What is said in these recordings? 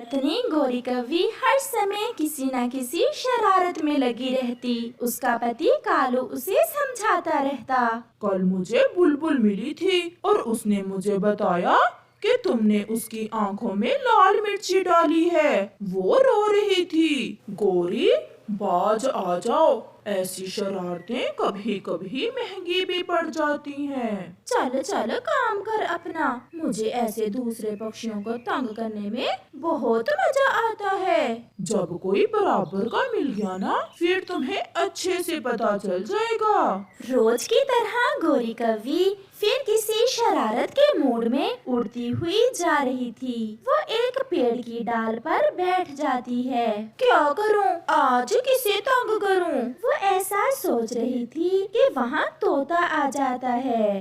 पत्नी गोरी कौवी हर समय किसी न किसी शरारत में लगी रहती। उसका पति कालू उसे समझाता रहता। कल मुझे बुलबुल मिली थी और उसने मुझे बताया कि तुमने उसकी आंखों में लाल मिर्ची डाली है। वो रो रही थी। गोरी, बाज आ जाओ, ऐसी शरारतें कभी कभी महंगी भी पड़ जाती हैं। चल चल काम कर अपना। मुझे ऐसे दूसरे पक्षियों को तंग करने में बहुत मजा आता है। जब कोई बराबर का मिल गया ना, फिर तुम्हें अच्छे से पता चल जाएगा। रोज की तरह गोरी कौवी फिर किसी शरारत के मूड में उड़ती हुई जा रही थी। वो एक पेड़ की डाल पर बैठ जाती है। क्या करूं? आज किसे तंग करूं? वो ऐसा सोच रही थी कि वहाँ तोता आ जाता है।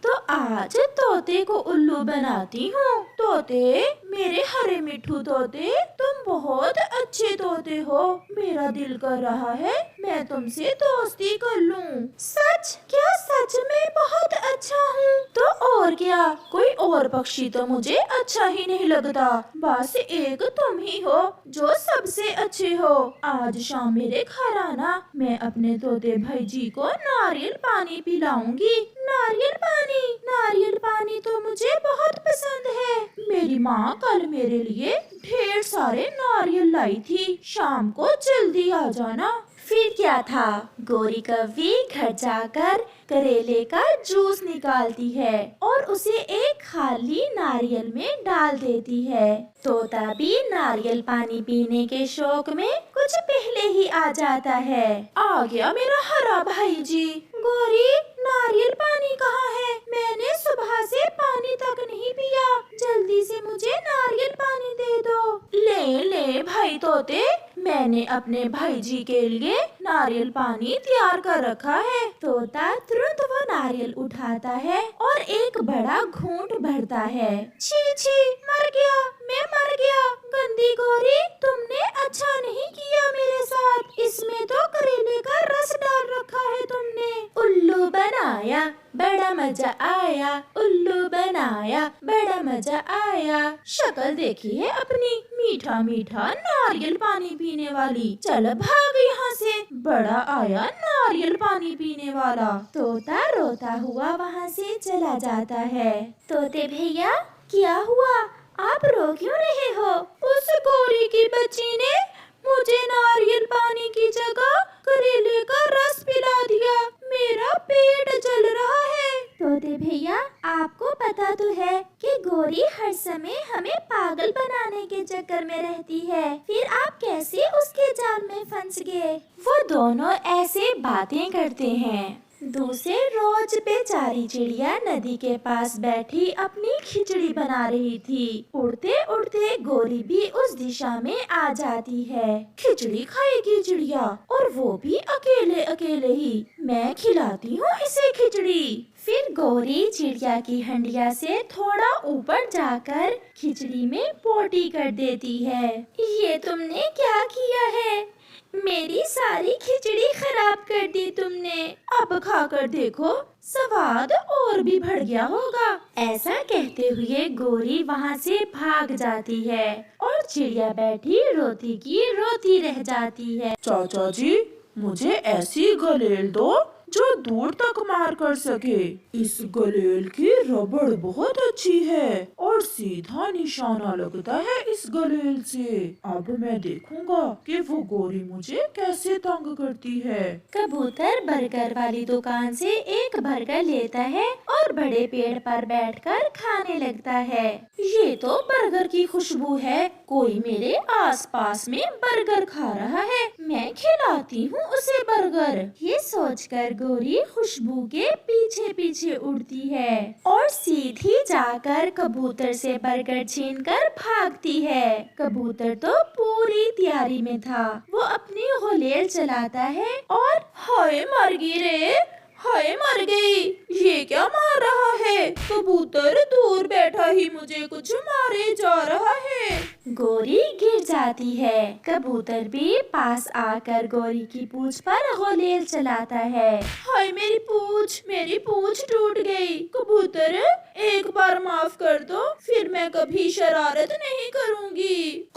तो आज तोते को उल्लू बनाती हूँ। तोते, मेरे हरे मिठू तोते, तुम बहुत अच्छे तोते हो। मेरा दिल कर रहा है मैं तुमसे दोस्ती कर लूं। सच? क्या सच में बहुत अच्छा हूँ? तो और क्या, कोई और पक्षी तो मुझे अच्छा ही नहीं लगता। बस एक तुम ही हो जो सबसे अच्छे हो। आज शाम मेरे घर आना, मैं अपने तोते भाई जी को नारियल पानी पिलाऊंगी। नारियल पानी? नारियल पानी तो मुझे बहुत पसंद है। मेरी माँ कल मेरे लिए ढेर सारे नारियल लाई थी। शाम को जल्दी आ जाना। फिर क्या था, गोरी कौवी घर जाकर करेले का जूस निकालती है और उसे एक खाली नारियल में डाल देती है। तोता भी नारियल पानी पीने के शौक में कुछ पहले ही आ जाता है। आ गया मेरा हरा भाई जी। गोरी, नारियल पानी कहाँ है? मैंने सुबह से पानी तक नहीं पिया। जल्दी से मुझे नारियल पानी दे दो। ले ले भाई तोते, मैंने अपने भाई जी के लिए नारियल पानी तैयार कर रखा है। तोता तुरंत वो नारियल उठाता है और एक बड़ा घूंट भरता है। छी छी, मर गया, मैं मर गया। गंदी गोरी, तुमने अच्छा नहीं किया मेरे साथ। इसमें तो करेले का रस डाल रखा है तुमने। उल्लू बनाया, बड़ा मजा आया। उल्लू बनाया, बड़ा मजा आया। शक्ल देखी है अपनी, मीठा मीठा नारियल पानी पीने वाली। चल भाग यहाँ से, बड़ा आया नारियल पानी पीने वाला। तोता रोता हुआ वहाँ से चला जाता है। तोते भैया, क्या हुआ? आप रो क्यों रहे हो? उस गोरी की बच्ची ने मुझे नारियल पानी की जगह करेले का रस पिला दिया। मेरा पेट जल रहा है। तोते भैया, आपको पता तो है कि गोरी हर समय हमें पागल बनाने के चक्कर में रहती है। फिर आप कैसे उसके जाल में फंस गए? वो दोनों ऐसे बातें करते हैं। दूसरे रोज बेचारी चिड़िया नदी के पास बैठी अपनी खिचड़ी बना रही थी। उड़ते उड़ते गोरी भी उस दिशा में आ जाती है। खिचड़ी खाएगी चिड़िया, और वो भी अकेले अकेले ही। मैं खिलाती हूँ इसे खिचड़ी। फिर गोरी चिड़िया की हंडिया से थोड़ा ऊपर जाकर खिचड़ी में पोटी कर देती है। ये तुमने क्या किया है? मेरी सारी खिचड़ी खराब कर दी तुमने। अब खाकर देखो, स्वाद और भी बढ़ गया होगा। ऐसा कहते हुए गोरी वहाँ से भाग जाती है और चिड़िया बैठी रोती की रोती रह जाती है। चाचा जी, मुझे ऐसी गलेल दो जो दूर तक मार कर सके। इस गलेल की रबड़ बहुत अच्छी है और सीधा निशाना लगता है इस गलेल से। अब मैं देखूंगा कि वो गोरी मुझे कैसे तंग करती है। कबूतर बर्गर वाली दुकान से एक बर्गर लेता है और बड़े पेड़ पर बैठकर खाने लगता है। ये तो बर्गर की खुशबू है, कोई मेरे आसपास में बर्गर खा रहा है। मैं खिलाती हूँ उसे बर्गर। ये सोचकर गोरी खुशबू के पीछे पीछे उड़ती है और सीधी जाकर कबूतर से बर्गर छीनकर भागती है। कबूतर तो पूरी तैयारी में था। वो अपनी गुलेल चलाता है और हाय मर गई रे, हाय मर गई। ये क्या मार रहा है? कबूतर दूर बैठा ही मुझे कुछ मारे जा रहा है। गोरी गिर जाती है। कबूतर भी पास आकर गोरी की पूंछ पर गुलेल चलाता है। हाय मेरी पूंछ टूट गई। कबूतर, एक बार माफ कर दो, फिर मैं कभी शरारत नहीं करूंगी।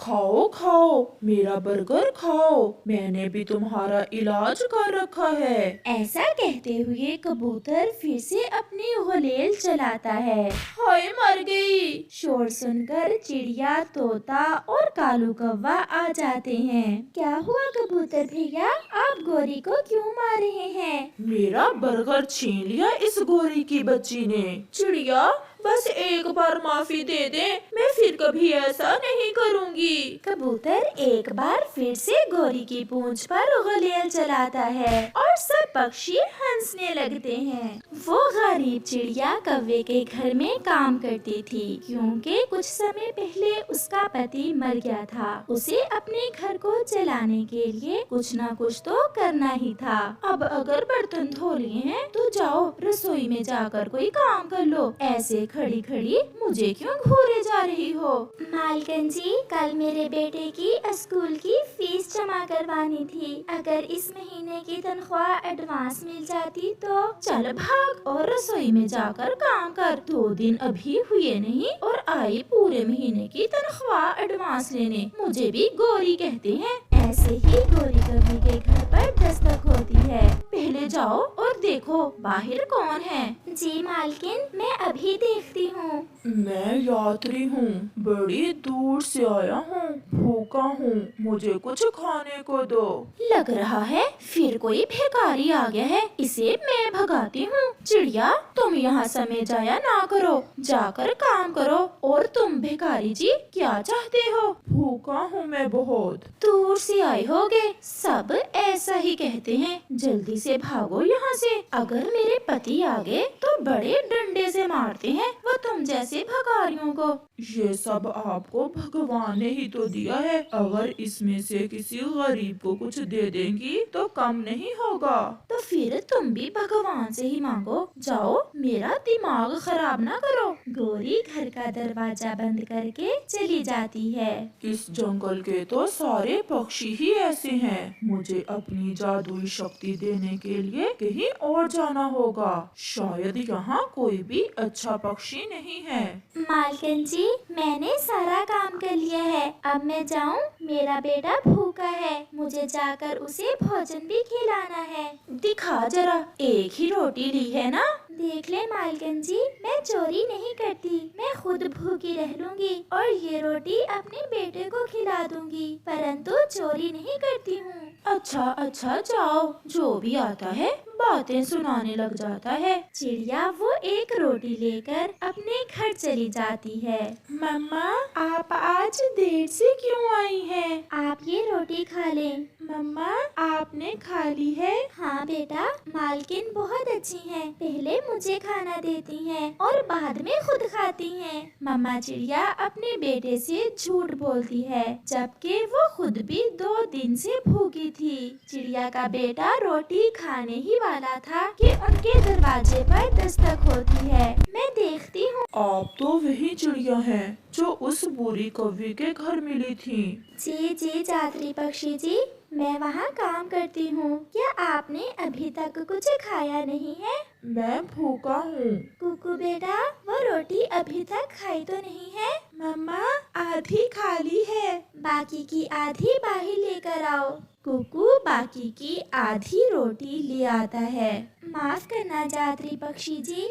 खाओ खाओ, मेरा बर्गर खाओ, मैंने भी तुम्हारा इलाज कर रखा है। ऐसा कहते हुए कबूतर फिर से अपनी गुलेल चलाता है। हाय मर गई! शोर सुनकर चिड़िया, तोता और कालू कौवा आ जाते हैं। क्या हुआ कबूतर भैया, आप गोरी को क्यों मार रहे हैं? मेरा बर्गर छीन लिया इस गोरी की बच्ची ने। चिड़िया, बस एक बार माफी दे दे, मैं फिर कभी ऐसा नहीं करूँगी। कबूतर एक बार फिर से गोरी की पूंछ पर गुलेल चलाता है और सब पक्षी हंसने लगते हैं। वो गरीब चिड़िया कौवे के घर में काम करती थी, क्योंकि कुछ समय पहले उसका पति मर गया था। उसे अपने घर को चलाने के लिए कुछ न कुछ तो करना ही था। अब अगर बर्तन धो लिए हैं तो जाओ रसोई में जाकर कोई काम कर लो, ऐसे खड़ी खड़ी मुझे क्यों घूरे जा रही हो? मालकिन जी, कल मेरे बेटे की स्कूल की फीस जमा करवानी थी। अगर इस महीने की तनख्वाह एडवांस मिल जाती तो। चल भाग और रसोई में जाकर काम कर। 2 दिन अभी हुए नहीं और आई पूरे महीने की तनख्वाह एडवांस लेने। मुझे भी गोरी कहते हैं। ऐसे ही गोरी कभी के घर पर दस्तक होती है। पहले जाओ और देखो बाहर कौन है। जी मालकिन, मैं अभी देखती हूँ। मैं यात्री हूँ, बड़ी दूर से आया हूँ, भूखा हूँ, मुझे कुछ खाने को दो। लग रहा है फिर कोई भिखारी आ गया है, इसे मैं भगाती हूँ। चिड़िया, तुम यहाँ समय जाया ना करो, जाकर काम करो। और तुम भिखारी जी क्या चाहते हो? भूखा हूँ मैं बहुत। दूर से आए होगे, सब ऐसा ही कहते हैं। जल्दी से भागो यहाँ से, अगर मेरे पति आ गए तो बड़े डंडे से मारते हैं वो तुम जैसे भिखारियों को। ये सब आपको भगवान ने ही तो दिया है, अगर इसमें से किसी गरीब को कुछ दे देंगी तो कम नहीं होगा। तो फिर तुम भी भगवान से ही मांगो। जाओ, मेरा दिमाग खराब ना करो। गोरी घर का दरवाजा बंद करके चली जाती है। इस जंगल के तो सारे पक्षी ही ऐसे हैं, मुझे अपनी जादुई शक्ति देने के लिए कहीं और जाना होगा। शायद यहाँ कोई भी अच्छा पक्षी नहीं है। मालकिन जी, मैंने सारा काम कर लिया है, अब मैं जाऊं? मेरा बेटा भूखा है, मुझे जाकर उसे भोजन भी खिलाना है। दिखा जरा, एक ही रोटी ली है ना? देख ले मालकिन जी, मैं चोरी नहीं करती, मैं खुद भूखी रह लूंगी और ये रोटी अपने बेटे को खिला दूंगी, परंतु चोरी नहीं करती हूँ। अच्छा अच्छा, जाओ, जो भी आता है बातें सुनाने लग जाता है। चिड़िया वो एक रोटी लेकर अपने घर चली जाती है। मम्मा, आप आज देर से क्यों आई हैं? आप ये रोटी खा लें। मम्मा, आपने खा ली है? हाँ बेटा, मालकिन बहुत अच्छी हैं, पहले मुझे खाना देती हैं और बाद में खुद खाती हैं। मम्मा चिड़िया अपने बेटे से झूठ बोलती है, जबकि वो खुद भी 2 दिन से भूखी थी। चिड़िया का बेटा रोटी खाने ही वाला था कि उनके दरवाजे पर दस्तक होती है। मैं देखती हूँ। आप तो वही चिड़िया हैं जो उस बुरी कौवे के घर मिली थी। जी जी यात्री पक्षी जी, मैं वहाँ काम करती हूँ। क्या आपने अभी तक कुछ खाया नहीं है? मैं भूखा हूँ। कुकू बेटा, वो रोटी अभी तक खाई तो नहीं है? मम्मा, आधी खाली है, बाकी की आधी बाहर लेकर आओ। कुकू बाकी की आधी रोटी ले आता है। माफ करना यात्री पक्षी जी,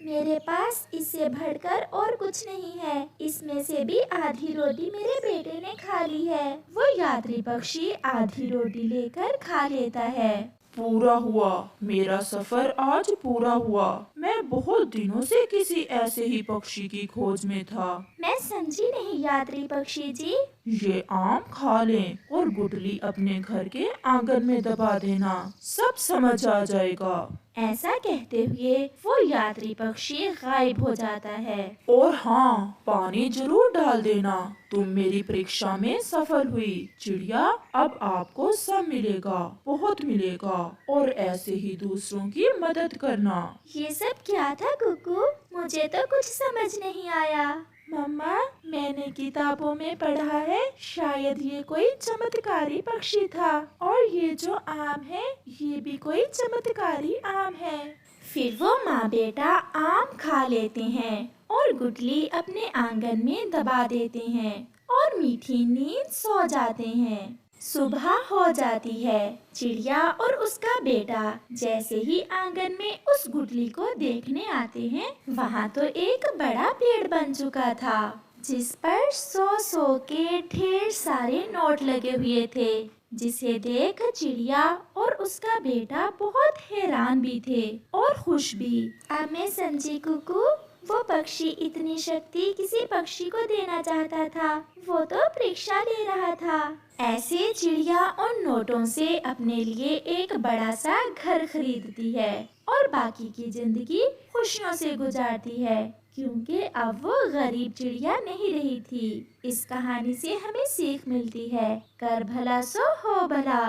मेरे पास इससे बढ़कर और कुछ नहीं है, इसमें से भी आधी रोटी मेरे बेटे ने खा ली है। वो यात्री पक्षी आधी रोटी लेकर खा लेता है। पूरा हुआ, मेरा सफर आज पूरा हुआ। मैं बहुत दिनों से किसी ऐसे ही पक्षी की खोज में था। मैं समझी नहीं यात्री पक्षी जी। ये आम खा लें और गुठली अपने घर के आंगन में दबा देना, सब समझ आ जाएगा। ऐसा कहते हुए वो यात्री पक्षी गायब हो जाता है। और हाँ, पानी जरूर डाल देना, तुम मेरी परीक्षा में सफल हुई। चिड़िया, अब आपको सब मिलेगा, बहुत मिलेगा, और ऐसे ही दूसरों की मदद करना। ये सब क्या था कुकू? मुझे तो कुछ समझ नहीं आया। मम्मा, मैंने किताबों में पढ़ा है, शायद ये कोई चमत्कारी पक्षी था, और ये जो आम है ये भी कोई चमत्कारी आम है। फिर वो माँ बेटा आम खा लेते हैं और गुठली अपने आंगन में दबा देते हैं और मीठी नींद सो जाते हैं। सुबह हो जाती है। चिड़िया और उसका बेटा जैसे ही आंगन में उस गुठली को देखने आते हैं, वहाँ तो एक बड़ा पेड़ बन चुका था, जिस पर 100 के ढेर सारे नोट लगे हुए थे, जिसे देख चिड़िया और उसका बेटा बहुत हैरान भी थे और खुश भी। अब मैं समझी कुकू, वो पक्षी इतनी शक्ति किसी पक्षी को देना चाहता था, वो तो परीक्षा ले रहा था। ऐसे चिड़िया उन नोटों से अपने लिए एक बड़ा सा घर खरीदती है और बाकी की जिंदगी खुशियों से गुजारती है, क्योंकि अब वो गरीब चिड़िया नहीं रही थी। इस कहानी से हमें सीख मिलती है, कर भला सो हो भला।